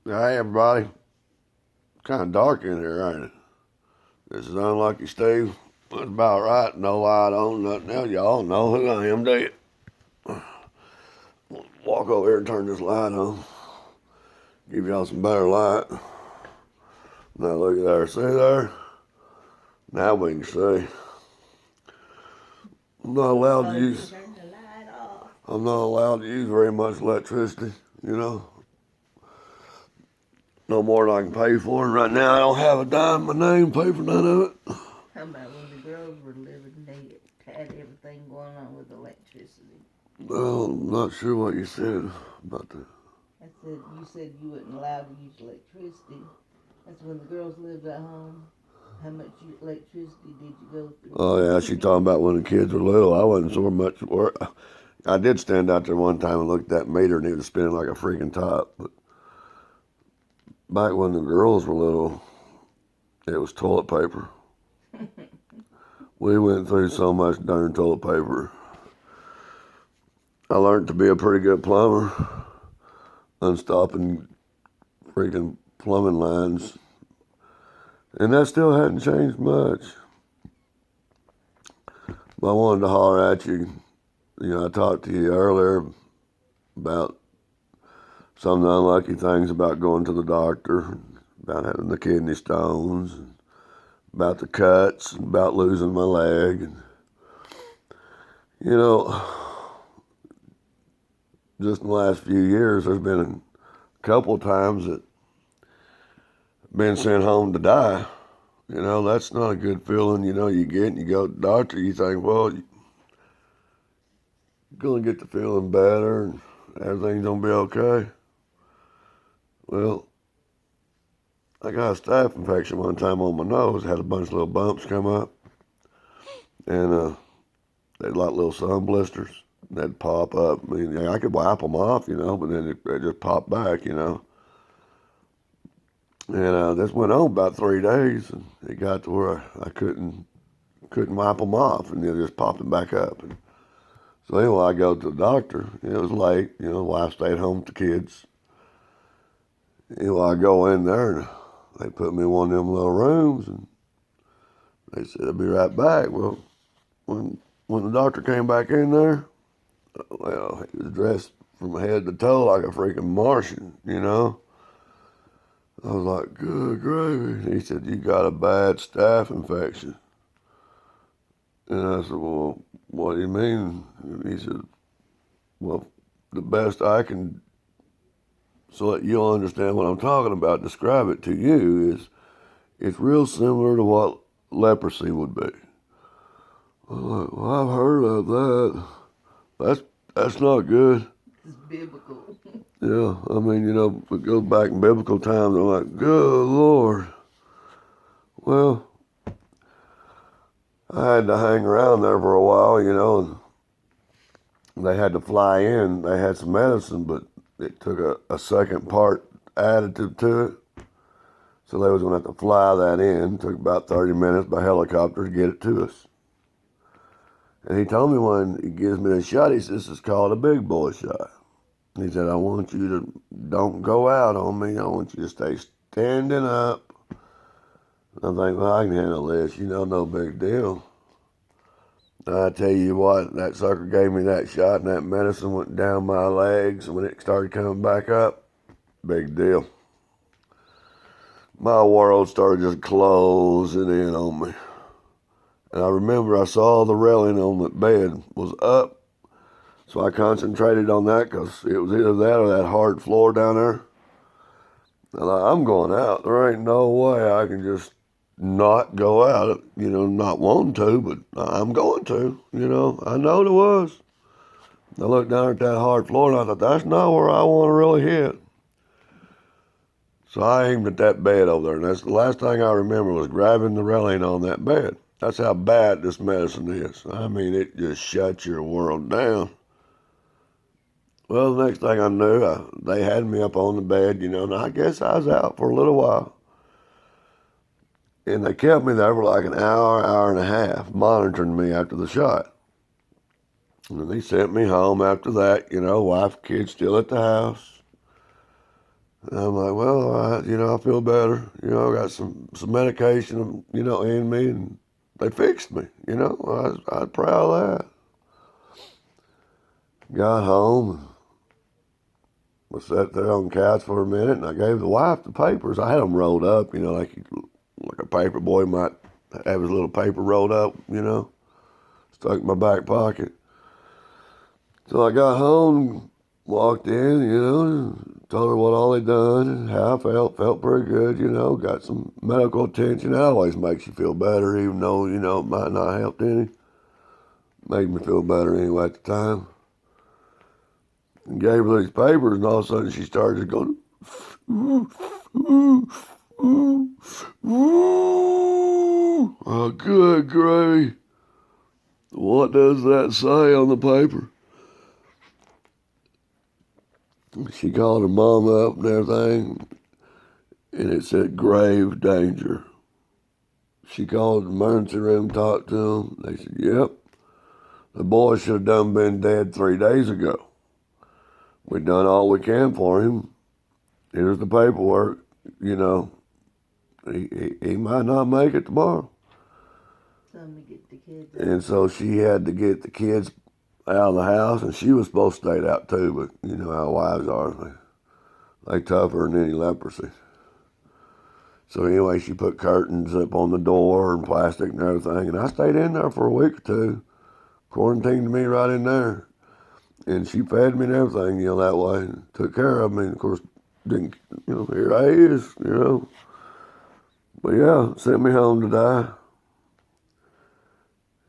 Hey, everybody. Kind of dark in here, ain't it? This is Unlucky Steve. That's about right. No light on, nothing else. Y'all know who I am, do you? Walk over here and turn this light on. Give y'all some better light. Now look at there. See there? Now we can see. I'm not allowed to use. Turn the light off. I'm not allowed to use very much electricity. You know, no more than I can pay for. And right now, I don't have a dime in my name to pay for none of it. How about when the girls were living, they had everything going on with electricity? Well, I'm not sure what you said about that. I said, you said you weren't allowed to use electricity. That's when the girls lived at home. How much electricity did you go through? Oh yeah, she talking about when the kids were little. I wasn't so much work. I did stand out there one time and look at that meter, and it was spinning like a freaking top. But back when the girls were little, it was toilet paper. We went through so much darn toilet paper. I learned to be a pretty good plumber, unstopping freaking plumbing lines, and that still hadn't changed much. But I wanted to holler at you. You know, I talked to you earlier about some of the unlucky things about going to the doctor, about having the kidney stones, about the cuts, about losing my leg. And, you know, just in the last few years, there's been a couple of times that I've been sent home to die. You know, that's not a good feeling, you know, you get and you go to the doctor, you think, well, you're going to get the feeling better and everything's going to be okay. Well, I got a staph infection one time on my nose, had a bunch of little bumps come up, and they're like little sun blisters. They'd pop up. I mean, I could wipe them off, you know, but then they just pop back, you know. And this went on about 3 days, and it got to where I couldn't wipe them off, and they're just popping back up. And so anyway, I go to the doctor. It was late, you know. The wife stayed home with the kids. Anyway, I go in there, and they put me in one of them little rooms, and they said I'll be right back. Well, when the doctor came back in there, well, he was dressed from head to toe like a freaking Martian, you know. I was like, good gravy. He said, you got a bad staph infection. And I said, well, what do you mean? And he said, well, the best I can, so that you'll understand what I'm talking about, describe it to you, is it's real similar to what leprosy would be. I was like, well, I've heard of that. That's not good. It's biblical. Yeah, I mean, you know, it goes back in biblical times. I'm like, good Lord. Well, I had to hang around there for a while, you know, and they had to fly in. They had some medicine, but it took a second part additive to it. So they was going to have to fly that in. It took about 30 minutes by helicopter to get it to us. And he told me when he gives me the shot, he says, this is called a big boy shot. He said, I want you to don't go out on me. I want you to stay standing up. I think, well, I can handle this. You know, no big deal. I tell you what, that sucker gave me that shot and that medicine went down my legs. And when it started coming back up, big deal. My world started just closing in on me. And I remember I saw the railing on the bed was up. So I concentrated on that because it was either that or that hard floor down there. And I'm going out. There ain't no way I can just not go out, you know, not wanting to, but I'm going to, you know. I know there was. I looked down at that hard floor and I thought, that's not where I want to really hit. So I aimed at that bed over there, and that's the last thing I remember was grabbing the railing on that bed. That's how bad this medicine is. I mean, it just shuts your world down. Well, the next thing I knew, they had me up on the bed, you know, and I guess I was out for a little while. And they kept me there for like an hour, hour and a half, monitoring me after the shot. And then they sent me home after that, you know, wife, kids still at the house. And I'm like, well, all right, I feel better. I got some medication, in me, and they fixed me. I was proud of that. Got home, was sat there on the couch for a minute, and I gave the wife the papers. I had them rolled up, like a paper boy might have his little paper rolled up, stuck in my back pocket. So I got home, walked in, told her what all they done and how I felt pretty good, got some medical attention. That always makes you feel better, even though, it might not help any. Made me feel better anyway at the time. And gave her these papers, and all of a sudden she started going, ooh, ooh, ooh, ooh. Oh, good gravy. What does that say on the paper? She called her mom up and everything, and it said grave danger. She called the emergency room, talked to them. They said, yep, the boy should have done been dead 3 days ago. We done all we can for him. Here's the paperwork. He might not make it tomorrow. Time to get the kids out. And so she had to get the kids out of the house, and she was supposed to stay out too, but you know how wives are. They tougher than any leprosy. So anyway, she put curtains up on the door and plastic and everything, and I stayed in there for a week or two, quarantined me right in there. And she fed me and everything, that way, and took care of me. And of course, didn't, here I is, But yeah, sent me home to die.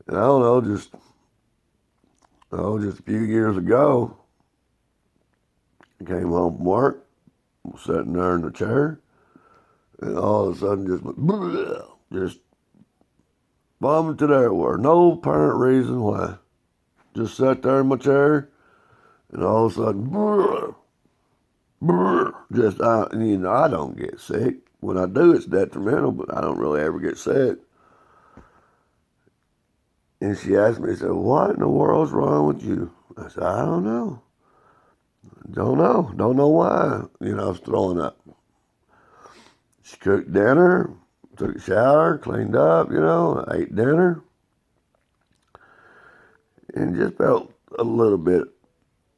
And I don't know, just a few years ago, I came home from work, was sitting there in the chair, and all of a sudden just went, bleh, just vomited everywhere. No apparent reason why. Just sat there in my chair, and all of a sudden, bleh, bleh, I don't get sick. When I do, it's detrimental, but I don't really ever get sick. And she asked me, she said, what in the world's wrong with you? I said, I don't know. Don't know why. I was throwing up. She cooked dinner, took a shower, cleaned up, ate dinner. And just felt a little bit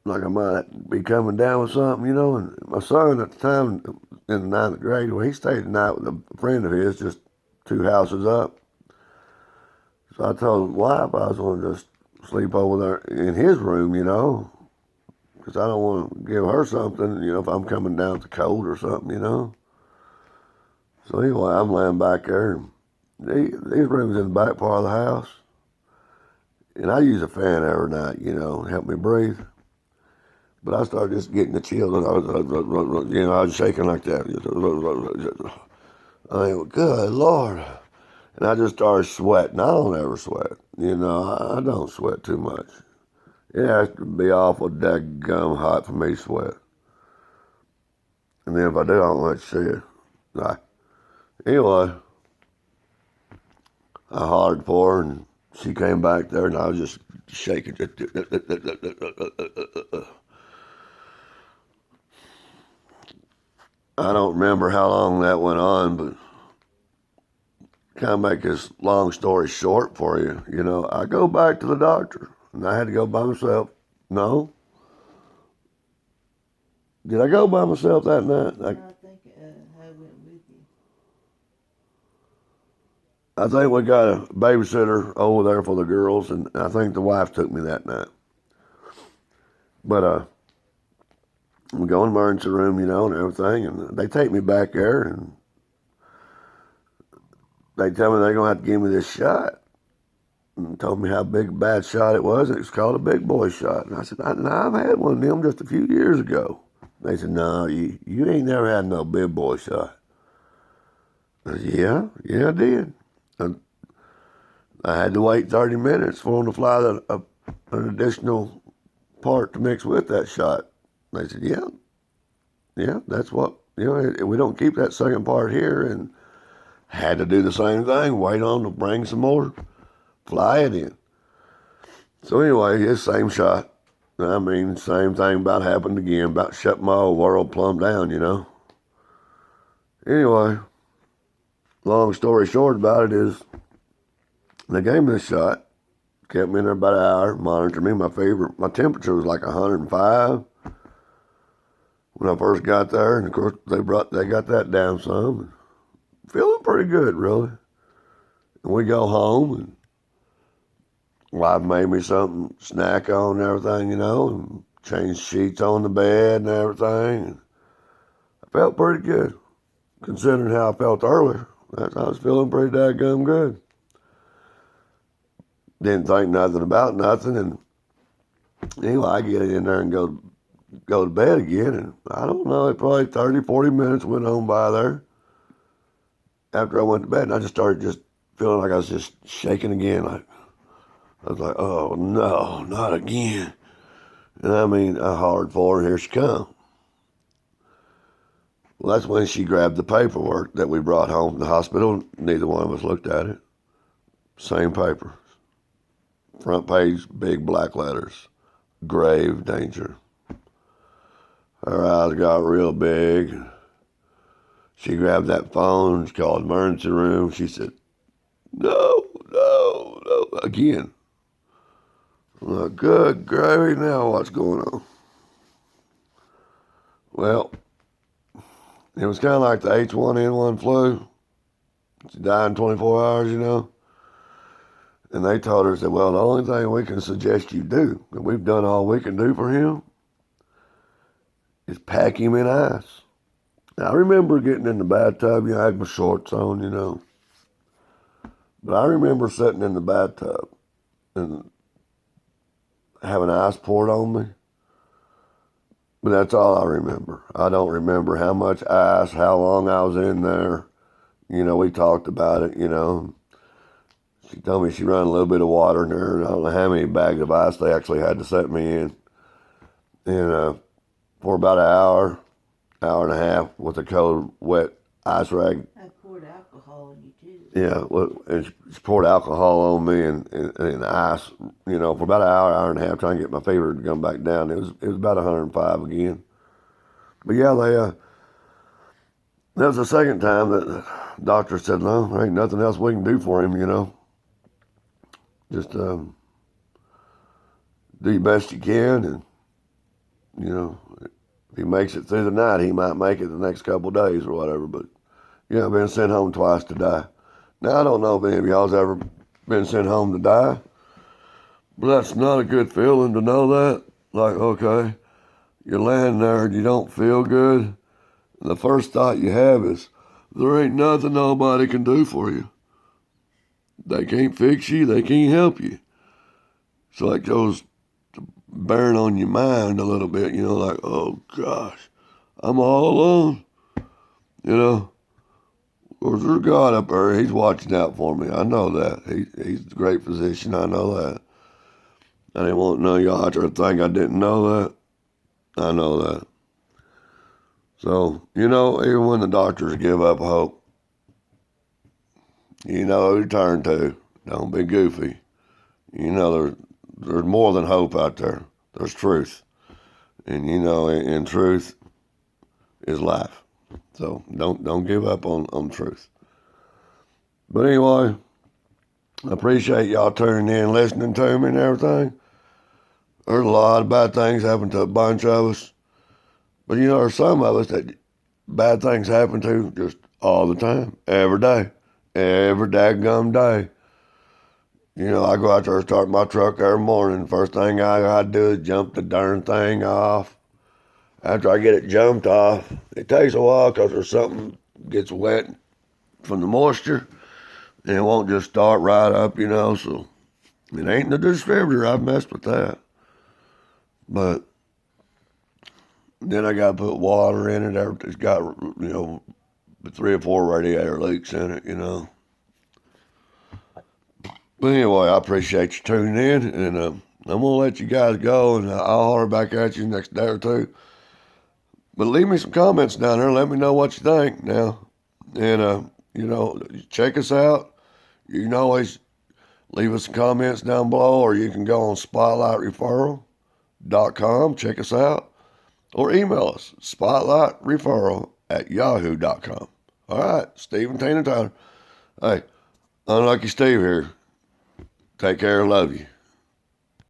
like I might be coming down with something, And my son at the time, in the 9th grade, well, he stayed the night with a friend of his, just 2 houses up. So I told his wife I was going to just sleep over there in his room, because I don't want to give her something, if I'm coming down with the cold or something, So anyway, I'm laying back there. These rooms in the back part of the house. And I use a fan every night, to help me breathe. But I started just getting the chills, and I was shaking like that. I mean, good Lord. And I just started sweating. I don't ever sweat. I don't sweat too much. It has to be awful daggum hot for me to sweat. And then if I do, I don't like to see it. Anyway, I hollered for her, and she came back there, and I was just shaking. I don't remember how long that went on, but kind of make this long story short for you. I go back to the doctor, and I had to go by myself. No. Did I go by myself that night? I think I went with you. I think we got a babysitter over there for the girls, and I think the wife took me that night. But we go in the emergency room, and everything, and they take me back there, and they tell me they're going to have to give me this shot. And told me how big a bad shot it was. It's called a big boy shot. And I said, I've had one of them just a few years ago. They said, no, you ain't never had no big boy shot. I said, yeah, I did. And I had to wait 30 minutes for them to fly an additional part to mix with that shot. They said, yeah, that's what, we don't keep that second part here. And had to do the same thing, wait on to bring some more, fly it in. So anyway, it's the same shot. I mean, same thing about happened again, about shut my whole world plumb down, Anyway, long story short about it is they gave me the shot, kept me in there about an hour, monitored me. My temperature was like 105 when I first got there, and of course they got that down some. Feeling pretty good, really. And we go home, and wife made me something, snack on and everything, and changed sheets on the bed and everything. And I felt pretty good, considering how I felt earlier. I was feeling pretty daggum good. Didn't think nothing about nothing, and anyway, I get in there and go to bed again, and I don't know, it probably 30, 40 minutes went on by there after I went to bed, and I just started just feeling like I was just shaking again. Like I was like, oh no, not again. And I mean, I hollered for her, and here she come. Well, that's when she grabbed the paperwork that we brought home from the hospital. Neither one of us looked at it. Same paper. Front page, big black letters. Grave danger. Her eyes got real big. She grabbed that phone. She called the emergency room. She said, no, no, no. Again. I'm like, good gravy, now what's going on? Well, it was kind of like the H1N1 flu. She died in 24 hours. And they told her, said, well, the only thing we can suggest you do, and we've done all we can do for him, is pack him in ice. Now, I remember getting in the bathtub. I had my shorts on. But I remember sitting in the bathtub and having ice poured on me. But that's all I remember. I don't remember how much ice, how long I was in there. We talked about it, She told me she run a little bit of water in there. I don't know how many bags of ice they actually had to set me in. And for about an hour and a half with a cold, wet ice rag. I poured alcohol on you too. Yeah, and she poured alcohol on me and ice, for about an hour and a half, trying to get my fever to come back down. It was about 105 again. But yeah, that was the second time that the doctor said, no, there ain't nothing else we can do for him, Just do your best you can, and, if he makes it through the night, he might make it the next couple of days or whatever. But, I've been sent home twice to die. Now, I don't know if any of y'all's ever been sent home to die, but that's not a good feeling to know that. Like, okay, you're laying there and you don't feel good, and the first thought you have is, there ain't nothing nobody can do for you. They can't fix you, they can't help you. So it goes to bearing on your mind a little bit, like, oh gosh, I'm all alone, Of course, there's God up there. He's watching out for me. I know that. He's a great physician. I know that. I didn't want none of y'all out there to think I didn't know that. I know that. So, even when the doctors give up hope, you know who to turn to. Don't be goofy. There's more than hope out there. There's truth. And, in truth is life. So don't give up on truth. But anyway, I appreciate y'all tuning in, listening to me and everything. There's a lot of bad things happen to a bunch of us. But there's some of us that bad things happen to just all the time, every day, every daggum day. I go out there and start my truck every morning. First thing I gotta do is jump the darn thing off. After I get it jumped off, it takes a while because there's something gets wet from the moisture, and it won't just start right up, so it ain't the distributor. I've messed with that. But then I got to put water in it. It's got, 3 or 4 radiator leaks in it, But anyway, I appreciate you tuning in, and I'm going to let you guys go, and I'll holler back at you next day or two. But leave me some comments down there. Let me know what you think now. And, check us out. You can always leave us some comments down below, or you can go on spotlightreferral.com. Check us out. Or email us, spotlightreferral@yahoo.com. All right, Steve and Tina Tyler. Hey, Unlucky Steve here. Take care. Love you.